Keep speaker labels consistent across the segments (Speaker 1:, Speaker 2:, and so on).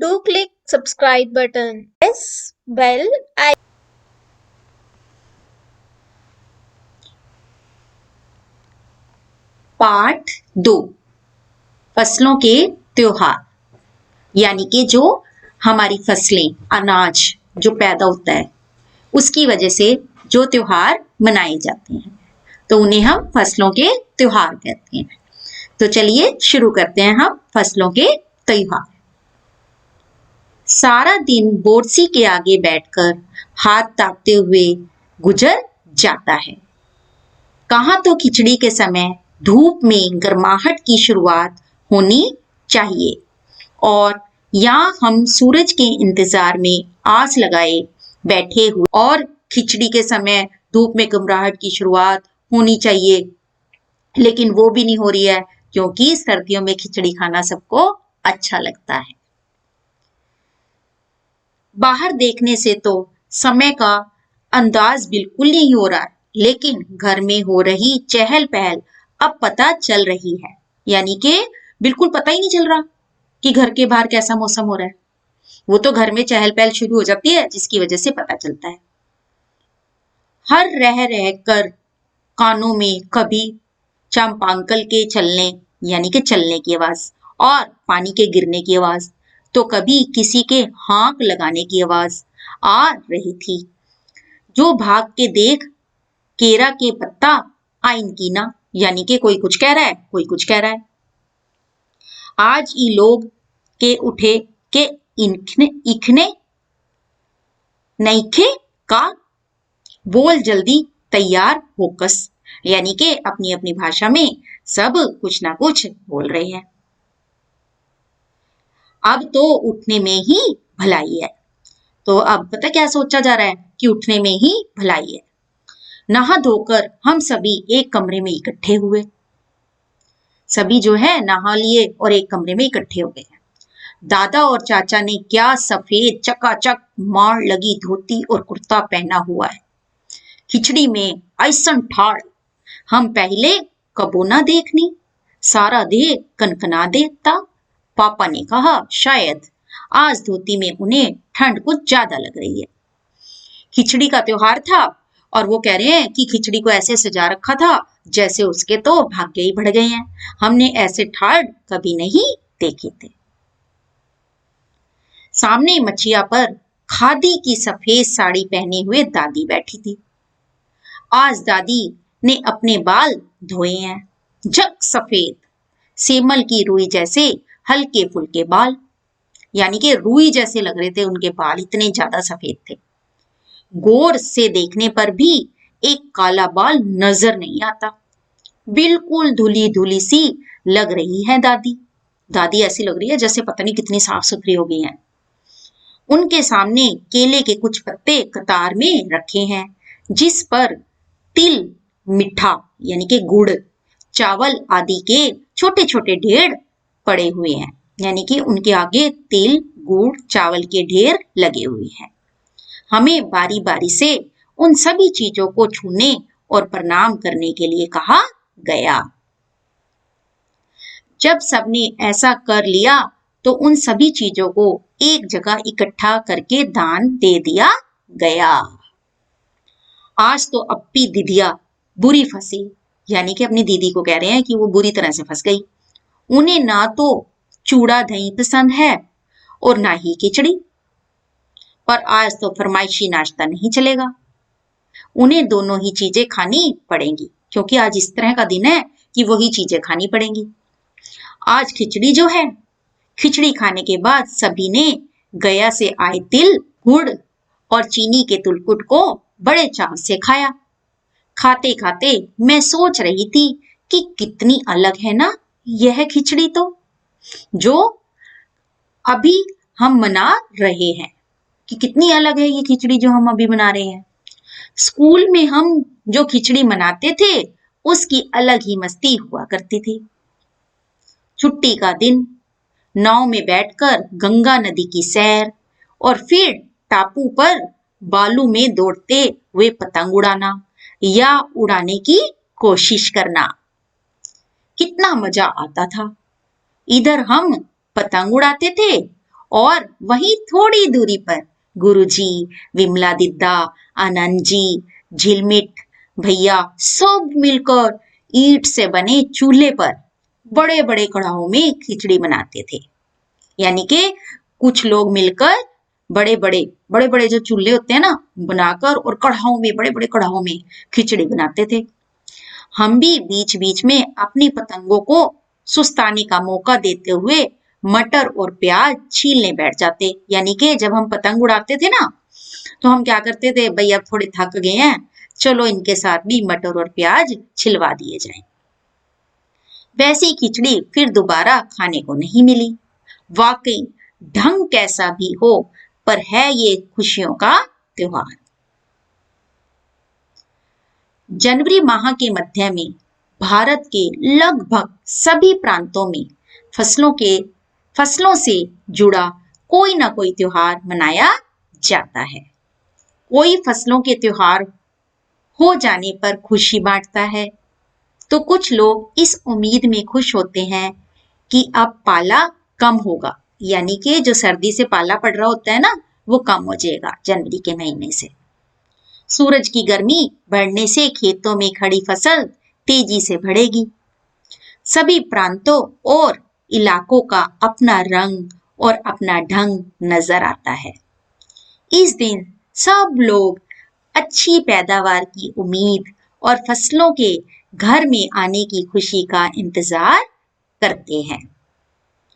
Speaker 1: do click subscribe button. Press bell icon.
Speaker 2: पाठ 2 फसलों के त्योहार, यानी कि जो हमारी फसलें अनाज जो पैदा होता है उसकी वजह से जो त्योहार मनाए जाते हैं तो उन्हें हम फसलों के त्योहार कहते हैं। तो चलिए शुरू करते हैं हम फसलों के त्योहार। सारा दिन बोरसी के आगे बैठकर हाथ तापते हुए गुजर जाता है। कहाँ तो खिचड़ी के समय धूप में गर्माहट की शुरुआत होनी चाहिए और यहाँ हम सूरज के इंतजार में आस लगाए बैठे हुए और खिचड़ी के समय धूप में गर्माहट की शुरुआत होनी चाहिए, लेकिन वो भी नहीं हो रही है क्योंकि सर्दियों में खिचड़ी खाना सबको अच्छा लगता है। बाहर देखने से तो समय का अंदाज बिल्कुल नहीं हो रहा, लेकिन घर में हो रही चहल पहल अब पता चल रही है, यानी कि बिल्कुल पता ही नहीं चल रहा कि घर के बाहर कैसा मौसम हो रहा है। वो तो घर में चहल पहल शुरू हो जाती है जिसकी वजह से पता चलता है। हर रह कर कानों में कभी चंपांकल के चलने यानी कि चलने की आवाज और पानी के गिरने की आवाज, तो कभी किसी के हाँक लगाने की आवाज आ रही थी। जो भाग के देख केरा के पत्ता आइन की ना, यानी कि कोई कुछ कह रहा है कोई कुछ कह रहा है। आज ई लोग के उठे के इखने इखने नईखे का बोल जल्दी तैयार होकस, यानी कि अपनी अपनी भाषा में सब कुछ ना कुछ बोल रहे हैं। अब तो उठने में ही भलाई है। तो अब पता क्या सोचा जा रहा है कि उठने में ही भलाई है। नहा धोकर हम सभी एक कमरे में इकट्ठे हुए। सभी जो है नहा लिए और एक कमरे में इकट्ठे हो गए हैं। दादा और चाचा ने क्या सफेद चकाचक मार लगी धोती और कुर्ता पहना हुआ है। खिचड़ी में ऐसन ठाड़ हम पहले कबो ना देखनी, सारा देह कनकना देता। पापा ने कहा शायद आज धोती में उन्हें ठंड कुछ ज्यादा लग रही है। खिचड़ी का त्योहार था और वो कह रहे हैं कि खिचड़ी को ऐसे सजा रखा था जैसे उसके तो भाग्य ही बढ़ गए हैं। हमने ऐसे ठाड़ कभी नहीं देखे थे। सामने मचिया पर खादी की सफेद साड़ी पहने हुए दादी बैठी थी। आज दादी ने अपने बाल धोए हैं, झक सफेद सेमल की रुई जैसे हल्के फुल्के बाल, यानी कि रुई जैसे लग रहे थे उनके बाल, इतने ज्यादा सफेद थे। गौर से देखने पर भी एक काला बाल नजर नहीं आता। बिल्कुल धुली धुली सी लग रही है दादी। दादी ऐसी लग रही है जैसे पता नहीं कितनी साफ सुथरी हो गई हैं। उनके सामने केले के कुछ पत्ते कतार में रखे हैं जिस पर तिल, मिठा यानी कि गुड़, चावल आदि के छोटे छोटे ढेर पड़े हुए हैं, यानी कि उनके आगे तिल, गुड़, चावल के ढेर लगे हुए हैं। हमें बारी बारी से उन सभी चीजों को छूने और प्रणाम करने के लिए कहा गया। जब सबने ऐसा कर लिया तो उन सभी चीजों को एक जगह इकट्ठा करके दान दे दिया गया। आज तो अप्पी दीदिया बुरी फंसी, यानी कि अपनी दीदी को कह रहे हैं कि वो बुरी तरह से फंस गई। उन्हें ना तो चूड़ा दही पसंद है और ना ही खिचड़ी, पर आज तो फरमाइशी नाश्ता नहीं चलेगा। उन्हें दोनों ही चीजें खानी पड़ेंगी क्योंकि आज इस तरह का दिन है कि वही चीजें खानी पड़ेंगी। आज खिचड़ी जो है, खिचड़ी खाने के बाद सभी ने गया से आए तिल, गुड़ और चीनी के तुलकुट को बड़े चाव से खाया। खाते खाते मैं सोच रही थी कि कितनी अलग है ना यह खिचड़ी, तो जो अभी हम मना रहे हैं कि कितनी अलग है ये खिचड़ी जो हम अभी बना रहे हैं। स्कूल में हम जो खिचड़ी मनाते थे उसकी अलग ही मस्ती हुआ करती थी। छुट्टी का दिन, नाव में बैठकर गंगा नदी की सैर और फिर टापू पर बालू में दौड़ते हुए पतंग उड़ाना या उड़ाने की कोशिश करना, कितना मजा आता था। इधर हम पतंग उड़ाते थे और वहीं थोड़ी दूरी पर गुरुजी, विमला दीदा, आनंद जी, झिलमिट भैया सब मिलकर ईंट से बने चूल्हे पर बड़े बड़े कड़ाहों में खिचड़ी बनाते थे। यानी कि कुछ लोग मिलकर बड़े बड़े जो चूल्हे होते हैं ना बनाकर और कढ़ाओं में बड़े बड़े कढ़ाओं में खिचड़ी बनाते थे। हम भी बीच बीच में अपनी पतंगों को सुस्ताने का मौका देते हुए मटर और प्याज छीलने बैठ जाते। यानी कि जब हम पतंग उड़ाते थे ना तो हम क्या करते थे, भाई अब थोड़े थक गए हैं, चलो इनके साथ भी मटर और प्याज छिलवा दिए जाएं। वैसी खिचड़ी फिर दोबारा खाने को नहीं मिली। वाकई ढंग कैसा भी हो पर है ये खुशियों का त्योहार। जनवरी माह के मध्य में भारत के लगभग सभी प्रांतों में फसलों से जुड़ा कोई ना कोई त्योहार मनाया जाता है। कोई फसलों के त्योहार हो जाने पर खुशी बांटता है तो कुछ लोग इस उम्मीद में खुश होते हैं कि अब पाला कम होगा। यानी कि जो सर्दी से पाला पड़ रहा होता है ना वो कम हो जाएगा जनवरी के महीने से। सूरज की गर्मी बढ़ने से खेतों में खड़ी फसल तेजी से बढ़ेगी। सभी प्रांतों और इलाकों का अपना रंग और अपना ढंग नजर आता है। इस दिन सब लोग अच्छी पैदावार की उम्मीद और फसलों के घर में आने की खुशी का इंतजार करते हैं।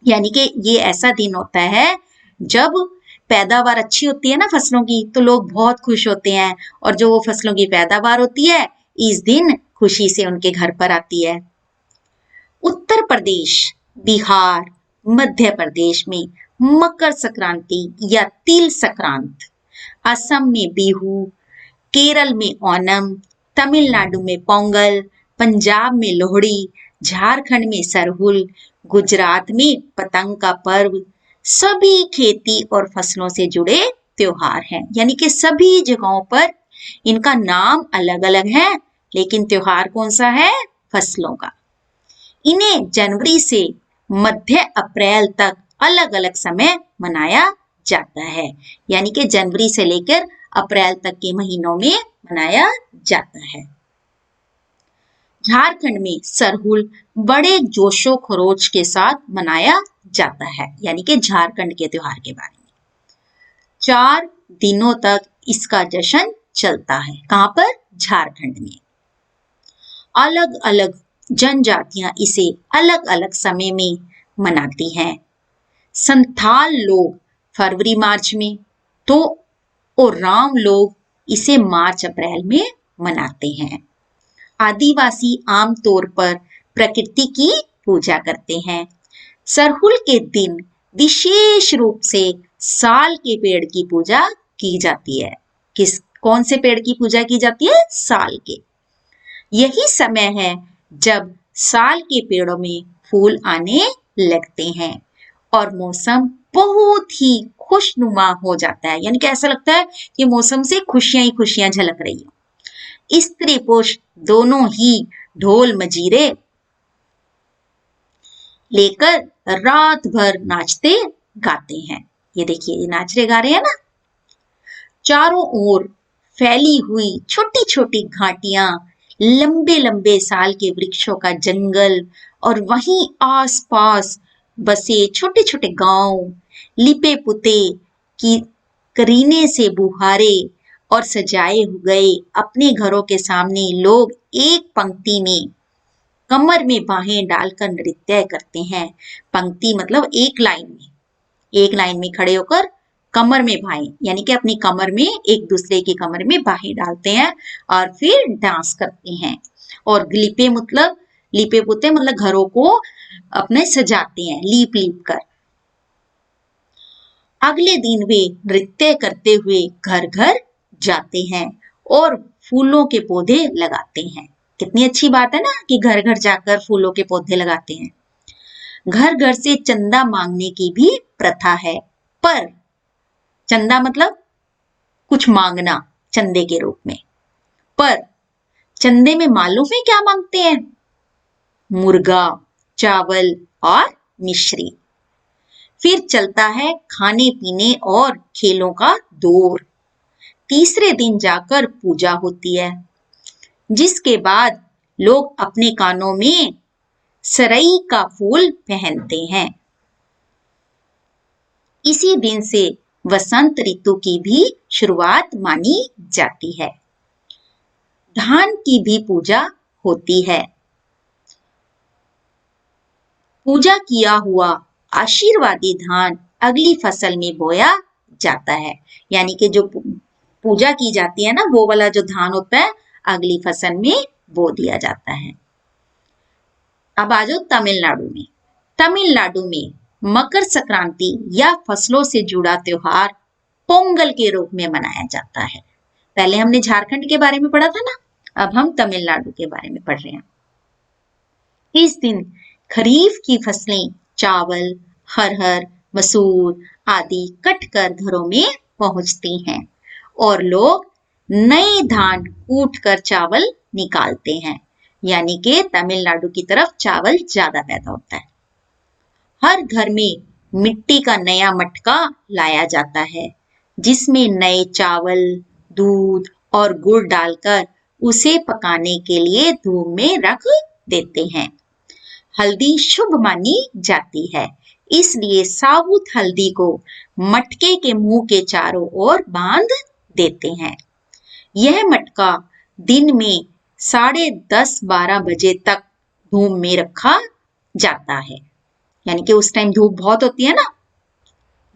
Speaker 2: यानी कि ये ऐसा दिन होता है जब पैदावार अच्छी होती है ना फसलों की तो लोग बहुत खुश होते हैं और जो वो फसलों की पैदावार होती है इस दिन खुशी से उनके घर पर आती है। उत्तर प्रदेश, बिहार, मध्य प्रदेश में मकर संक्रांति या तिल संक्रांत, असम में बिहू, केरल में ओणम, तमिलनाडु में पोंगल, पंजाब में लोहड़ी, झारखंड में सरहुल, गुजरात में पतंग का पर्व सभी खेती और फसलों से जुड़े त्योहार हैं। यानी कि सभी जगहों पर इनका नाम अलग अलग है लेकिन त्योहार कौन सा है, फसलों का। इन्हें जनवरी से मध्य अप्रैल तक अलग अलग समय मनाया जाता है। यानी कि जनवरी से लेकर अप्रैल तक के महीनों में मनाया जाता है। झारखंड में सरहुल बड़े जोशो खरोच के साथ मनाया जाता है। यानी कि झारखंड के त्योहार के बारे में 4 दिनों तक इसका जश्न चलता है। कहां पर, झारखंड में। अलग अलग जनजातियां इसे अलग अलग समय में मनाती हैं। संथाल लोग फरवरी मार्च में तो और राम लोग इसे मार्च अप्रैल में मनाते हैं। आदिवासी आमतौर पर प्रकृति की पूजा करते हैं। सरहुल के दिन विशेष रूप से साल के पेड़ की पूजा की जाती है। कौन से पेड़ की पूजा की जाती है, साल के। यही समय है जब साल के पेड़ों में फूल आने लगते हैं और मौसम बहुत ही खुशनुमा हो जाता है। यानी कि ऐसा लगता है कि मौसम से खुशियां ही खुशियां झलक रही हो। स्त्री पुरुष दोनों ही ढोल मजीरे लेकर रात भर नाचते गाते हैं। ये देखिए, ये नाच रहे गा रहे हैं ना। चारों ओर फैली हुई छोटी छोटी घाटियां, लंबे लंबे साल के वृक्षों का जंगल और वहीं आसपास बसे छोटे छोटे गांव, लिपे पुते की करीने से बुहारे और सजाए गए अपने घरों के सामने लोग एक पंक्ति में कमर में बाहें डालकर नृत्य करते हैं। पंक्ति मतलब एक लाइन में खड़े होकर कमर में बाहें, यानी कि अपनी कमर में एक दूसरे की कमर में बाहें डालते हैं और फिर डांस करते हैं। और लिपे पुते मतलब घरों को अपने सजाते हैं लीप लीप कर। अगले दिन वे नृत्य करते हुए घर घर जाते हैं और फूलों के पौधे लगाते हैं। कितनी अच्छी बात है ना कि घर घर जाकर फूलों के पौधे लगाते हैं। घर घर से चंदा मांगने की भी प्रथा है, पर चंदा मतलब कुछ मांगना चंदे के रूप में। पर चंदे में मालूम है क्या मांगते हैं? मुर्गा, चावल और मिश्री। फिर चलता है खाने पीने और खेलों का दौर। तीसरे दिन जाकर पूजा होती है, जिसके बाद लोग अपने कानों में सरई का फूल पहनते हैं। इसी दिन से वसंत ऋतु की भी शुरुआत मानी जाती है। धान की भी पूजा होती है। पूजा किया हुआ आशीर्वादी धान अगली फसल में बोया जाता है। यानी कि जो पूजा की जाती है ना, वो वाला जो धान होता है अगली फसल में बो दिया जाता है। अब आ जाओ तमिलनाडु में। तमिलनाडु में मकर संक्रांति या फसलों से जुड़ा त्योहार पोंगल के रूप में मनाया जाता है। पहले हमने झारखंड के बारे में पढ़ा था ना, अब हम तमिलनाडु के बारे में पढ़ रहे हैं। इस दिन खरीफ की फसलें चावल, अरहर, मसूर आदि कटकर घरों में पहुंचती हैं और लोग नए धान कूट कर चावल निकालते हैं। यानी कि तमिलनाडु की तरफ चावल ज्यादा पैदा होता है। हर घर में मिट्टी का नया मटका लाया जाता है, जिसमें नए चावल, दूध और गुड़ डालकर उसे पकाने के लिए धूप में रख देते हैं। हल्दी शुभ मानी जाती है, इसलिए साबुत हल्दी को मटके के मुंह के चारों ओर बांध देते हैं। यह मटका दिन में 10:30-12 बजे तक धूप में रखा जाता है। यानी कि उस टाइम धूप बहुत होती है ना।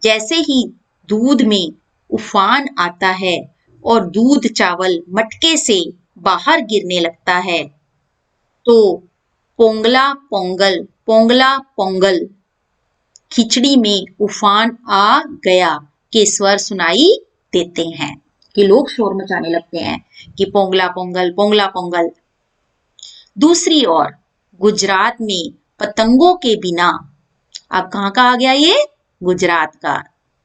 Speaker 2: जैसे ही दूध में उफान आता है और दूध चावल मटके से बाहर गिरने लगता है, तो पोंगला पोंगल, पोंगला पोंगल, खिचड़ी में उफान आ गया के स्वर सुनाई देते हैं कि लोग शोर मचाने लगते हैं कि पोंगला पोंगल, पोंगला पोंगल। दूसरी ओर गुजरात में पतंगों के बिना, अब कहाँ का आ गया ये? गुजरात का।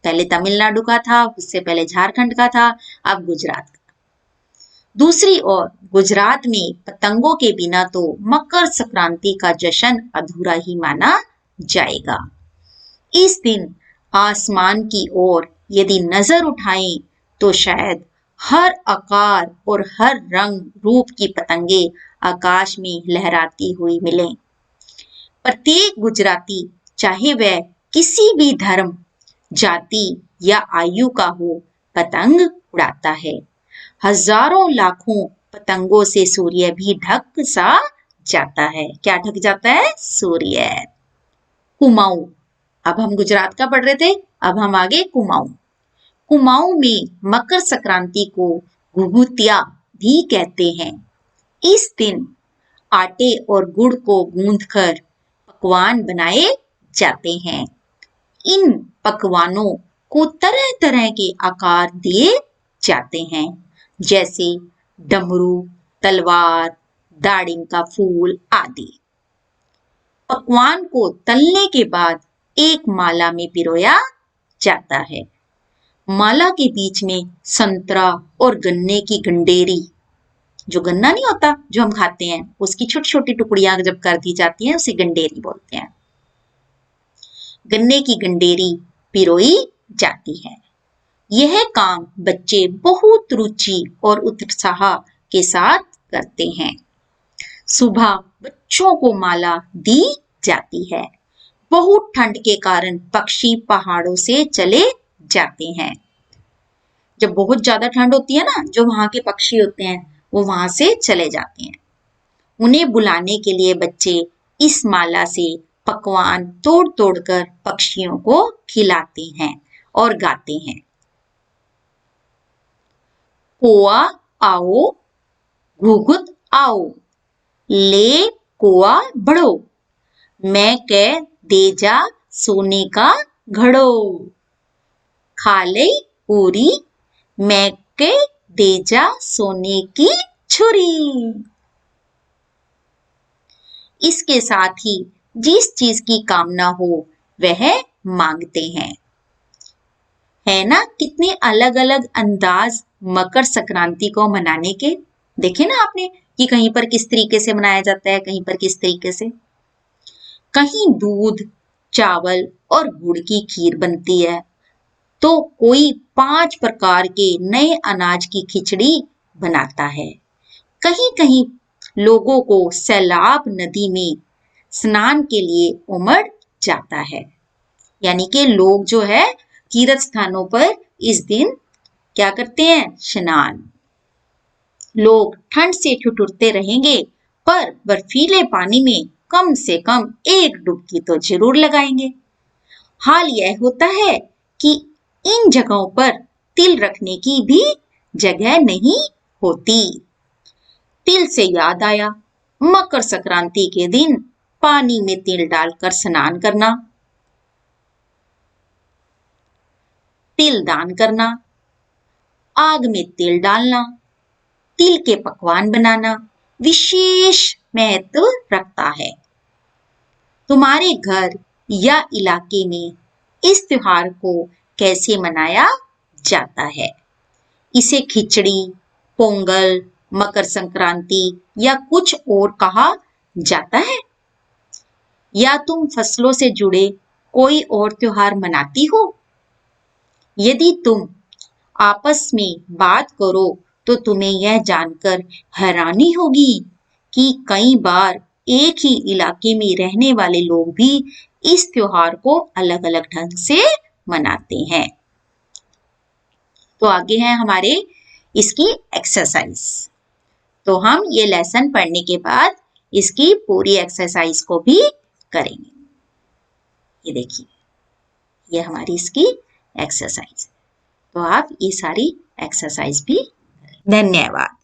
Speaker 2: पहले तमिलनाडु का था, उससे पहले झारखंड का था, अब गुजरात का। दूसरी ओर गुजरात में पतंगों के बिना तो मकर संक्रांति का जश्न अधूरा ही माना जाएगा। इस दिन आसमान की ओर यदि नजर उठाएं तो शायद हर आकार और हर रंग रूप की पतंगे आकाश में लहराती हुई मिलें। प्रत्येक गुजराती, चाहे वह किसी भी धर्म, जाति या आयु का हो, पतंग उड़ाता है। हजारों लाखों पतंगों से सूर्य भी ढक सा जाता है। क्या ढक जाता है? सूर्य। कुमाऊं, अब हम गुजरात का पढ़ रहे थे, अब हम आगे कुमाऊं। कुमाऊं में मकर संक्रांति को घुघुतिया भी कहते हैं। इस दिन आटे और गुड़ को गूंथकर पकवान बनाए जाते हैं। इन पकवानों को तरह तरह के आकार दिए जाते हैं, जैसे डमरू, तलवार, दाड़िम का फूल आदि। पकवान को तलने के बाद एक माला में पिरोया जाता है। माला के बीच में संतरा और गन्ने की गंडेरी, जो गन्ना नहीं होता जो हम खाते हैं, उसकी छोटी छोटी टुकड़ियां जब कर दी जाती हैं उसे गंडेरी बोलते हैं। गन्ने की गंडेरी पिरोई जाती है। यह काम बच्चे बहुत रुचि और उत्साह के साथ करते हैं। सुबह बच्चों को माला दी जाती है। बहुत ठंड के कारण पक्षी पहाड़ों से चले जाते हैं। जब बहुत ज्यादा ठंड होती है ना, जो वहां के पक्षी होते हैं वो वहां से चले जाते हैं। उन्हें बुलाने के लिए बच्चे इस माला से पकवान तोड़ तोड़ कर पक्षियों को खिलाते हैं और गाते हैं। कोआ आओ, घुघुत आओ, ले कोआ बढ़ो, मैं कह दे जा सोने का घड़ो, खा ले पूरी, मैं कह दे जा सोने की छुरी। इसके साथ ही जिस चीज की कामना हो वह मांगते हैं। है ना कितने अलग अलग अंदाज मकर संक्रांति को मनाने के। देखे ना आपने कि कहीं पर किस तरीके से मनाया जाता है, कहीं पर किस तरीके से। कहीं दूध चावल और गुड़ की खीर बनती है, तो कोई 5 प्रकार के नए अनाज की खिचड़ी बनाता है। कहीं कहीं लोगों को सैलाब नदी में स्नान के लिए उमड़ जाता है। यानी कि लोग जो है तीर्थ स्थानों पर इस दिन क्या करते हैं? स्नान। लोग ठंड से ठिठुरते रहेंगे, पर बर्फीले पानी में कम से कम एक डुबकी तो जरूर लगाएंगे। हाल यह होता है कि इन जगहों पर तिल रखने की भी जगह नहीं होती। तिल से याद आया, मकर संक्रांति के दिन पानी में तिल डालकर स्नान करना, तिल दान करना, आग में तिल डालना, तिल के पकवान बनाना विशेष महत्व रखता है। तुम्हारे घर या इलाके में इस त्योहार को कैसे मनाया जाता है? इसे खिचड़ी, पोंगल, मकर संक्रांति या कुछ और कहा जाता है? या तुम फसलों से जुड़े कोई और त्योहार मनाती हो? यदि तुम आपस में बात करो तो तुम्हें यह जानकर हैरानी होगी कि कई बार एक ही इलाके में रहने वाले लोग भी इस त्योहार को अलग अलग ढंग से मनाते हैं। तो आगे है हमारे इसकी एक्सरसाइज। तो हम ये लेसन पढ़ने के बाद इसकी पूरी एक्सरसाइज को भी करेंगे। ये देखिए, ये हमारी इसकी एक्सरसाइज। तो आप ये सारी एक्सरसाइज भी करें। धन्यवाद।